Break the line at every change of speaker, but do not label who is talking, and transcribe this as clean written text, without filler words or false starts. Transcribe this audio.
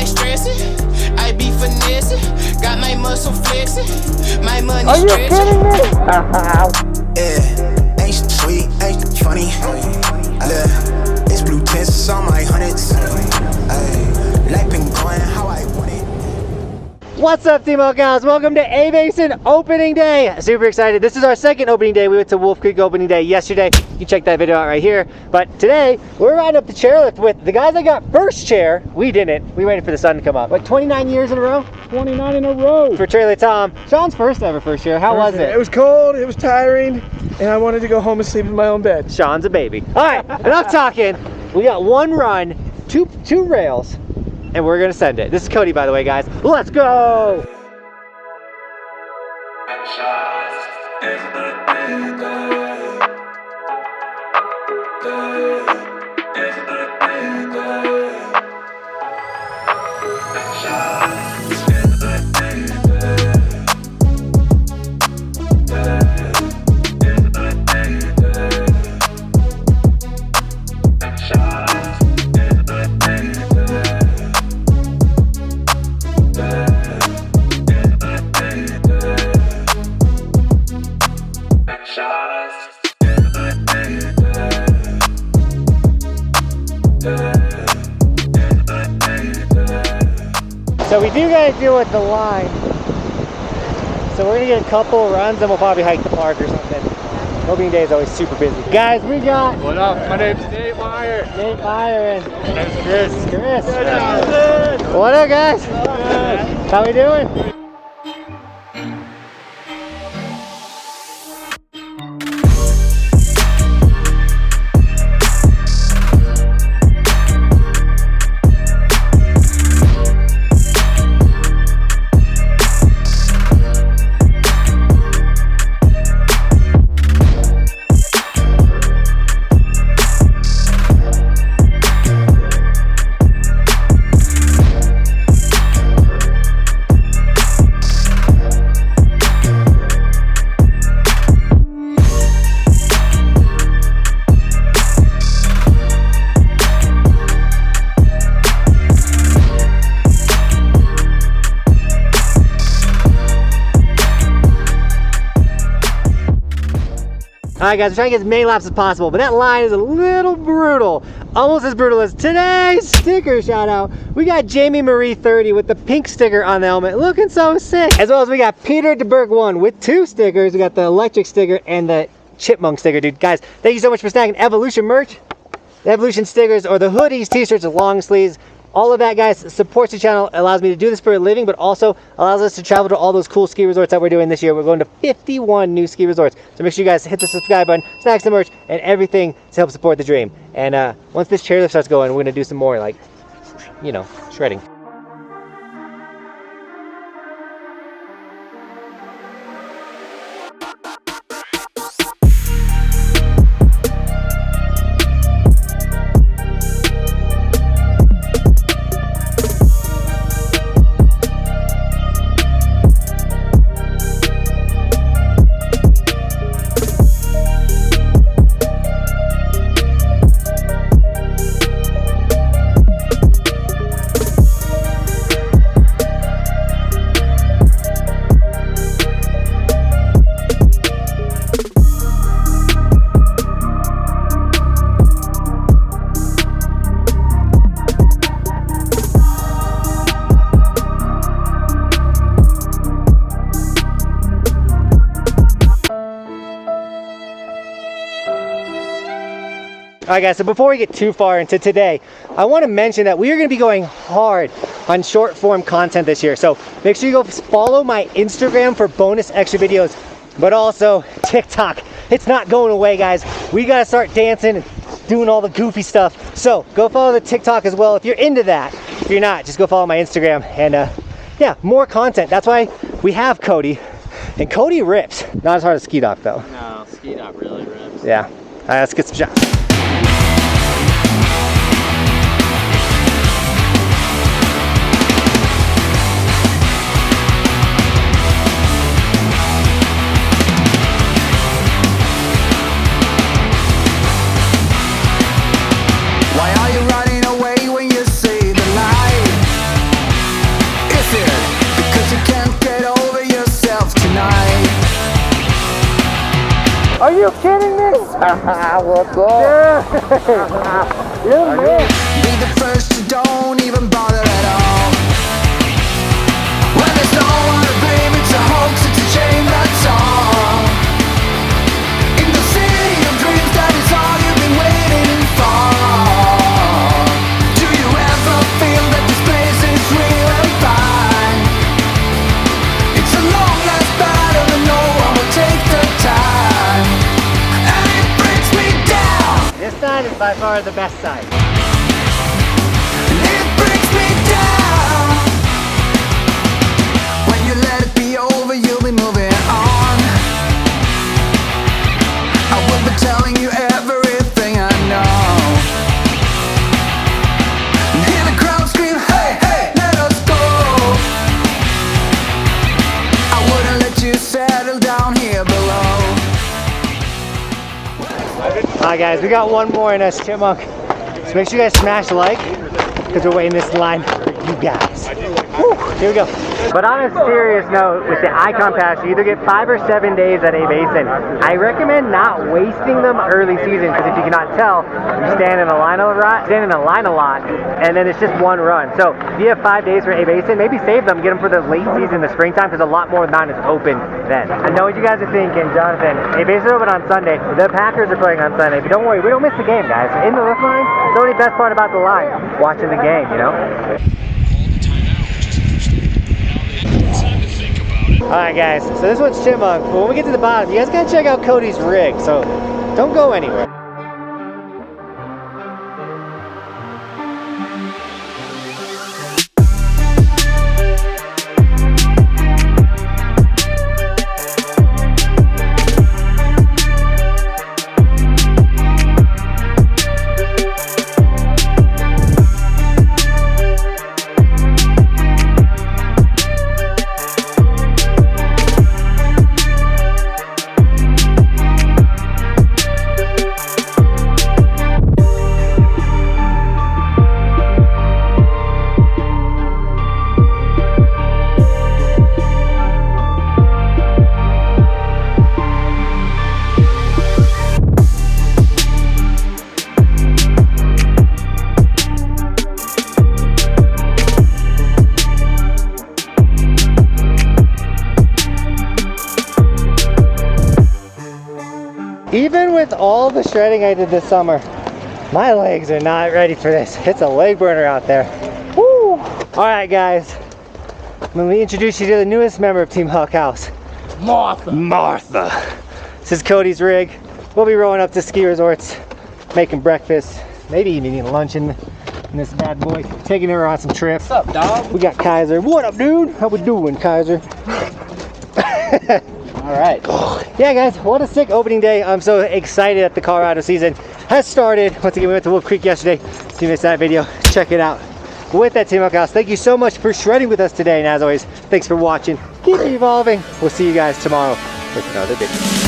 like stressing. I be finessing. Got my muscle flexing. My money
Are you
stretching.
kidding me?
Yeah, ain't sweet, ain't funny. Yeah, it's blue tints on my hundreds. Life been going how I want it.
What's up, Team Buckhouse? Welcome to Basin opening day. Super excited. This is our second opening day. We went to Wolf Creek opening day yesterday. You can check that video out right here. But today, we're riding up the chairlift with the guys that got first chair. We didn't. We waited for the sun to come up. Like 29 years in a row?
29 in a row.
For Trailer Tom. Sean's first ever first chair. How was it?
It was cold, it was tiring, and I wanted to go home and sleep in my own bed.
Sean's a baby. All right, enough talking. We got one run, two rails, and we're gonna send it. This is Cody, by the way, guys. Let's go! So we do gotta deal with the line. So we're gonna get a couple of runs and we'll probably hike the park or something. Opening day is always super busy. Guys, we got...
What up? My name's Nate Meyer.
Nate Meyer and
Chris.
Chris.
Johnathan.
What up, guys? How we doing? Alright guys, we're trying to get as many laps as possible, but that line is a little brutal. Almost as brutal as today's sticker shout out. We got Jamie Marie 30 with the pink sticker on the helmet, looking so sick. As well as we got Peter DeBerg 1 with 2 stickers. We got the electric sticker and the chipmunk sticker, dude. Guys, thank you so much for snagging Evolution merch. The Evolution stickers or the hoodies, t-shirts, the long sleeves. All of that, guys, supports the channel, allows me to do this for a living, but also allows us to travel to all those cool ski resorts that we're doing this year. We're going to 51 new ski resorts. So make sure you guys hit the subscribe button, snag some merch, and everything to help support the dream. And once this chairlift starts going, we're going to do some more, like, you know, shredding. Alright guys, so before we get too far into today, I want to mention that we are going to be going hard on short form content this year. So make sure you go follow my Instagram for bonus extra videos, but also TikTok. It's not going away, guys. We got to start dancing and doing all the goofy stuff. So go follow the TikTok as well if you're into that. If you're not, just go follow my Instagram and yeah, more content. That's why we have Cody. And Cody rips. Not as hard as Ski Doc though.
No, Ski Doc really rips.
Yeah. All right, let's get some shots.
Why are you running away when you see the light?
you kidding me?
What's up?
You're the man.
Be the first to don't even bother at all. When there's no one to blame, it's a hoax, it's a shame, that's all. In the city of dreams, that is all you've been waiting for. Do you ever feel that this place is real and fine? It's a long last battle and no one will take the time. And it brings me down.
This side is by far the best side.
It brings me down. When you let it be over, you'll be moving on. I will be telling you everything I know. And hear the crowd scream, hey, hey, let us go. I wouldn't let you settle down here below.
Alright guys, we got one more in us, Chipmunk. So make sure you guys smash like, because we're waiting this line for you guys. Whew, here we go. But on a serious note, with the Icon Pass, you either get 5 or 7 days at a basin. I recommend not wasting them early season, because if you cannot tell, you stand in a line a lot, and then it's just one run. So if you have 5 days for a basin, maybe save them, get them for the late season, the springtime, because a lot more of the mountain is open then. I know what you guys are thinking, Jonathan. A basin open on Sunday. The Packers are playing on Sunday, but don't worry, we don't miss the game, guys. In the lift line, it's the only best part about the line, watching the game, you know? Alright guys, so this one's Chipmunk, but when we get to the bottom, you guys gotta check out Cody's rig, so don't go anywhere. Even with all the shredding I did this summer, my legs are not ready for this. It's a leg burner out there. Woo! Alright guys, let me introduce you to the newest member of Team Buckhouse. Martha. This is Cody's rig. We'll be rolling up to ski resorts, making breakfast, maybe even eating lunch in this bad boy. Taking her on some trips.
What's up, dog?
We got Kaiser. What up, dude? How we doing, Kaiser?
All right.
Yeah guys, what a sick opening day. I'm so excited that the Colorado season has started. Once again, we went to Wolf Creek yesterday. If you missed that video, check it out. But with that, Team Buckhouse, thank you so much for shredding with us today. And as always, thanks for watching. Keep evolving. We'll see you guys tomorrow with another video.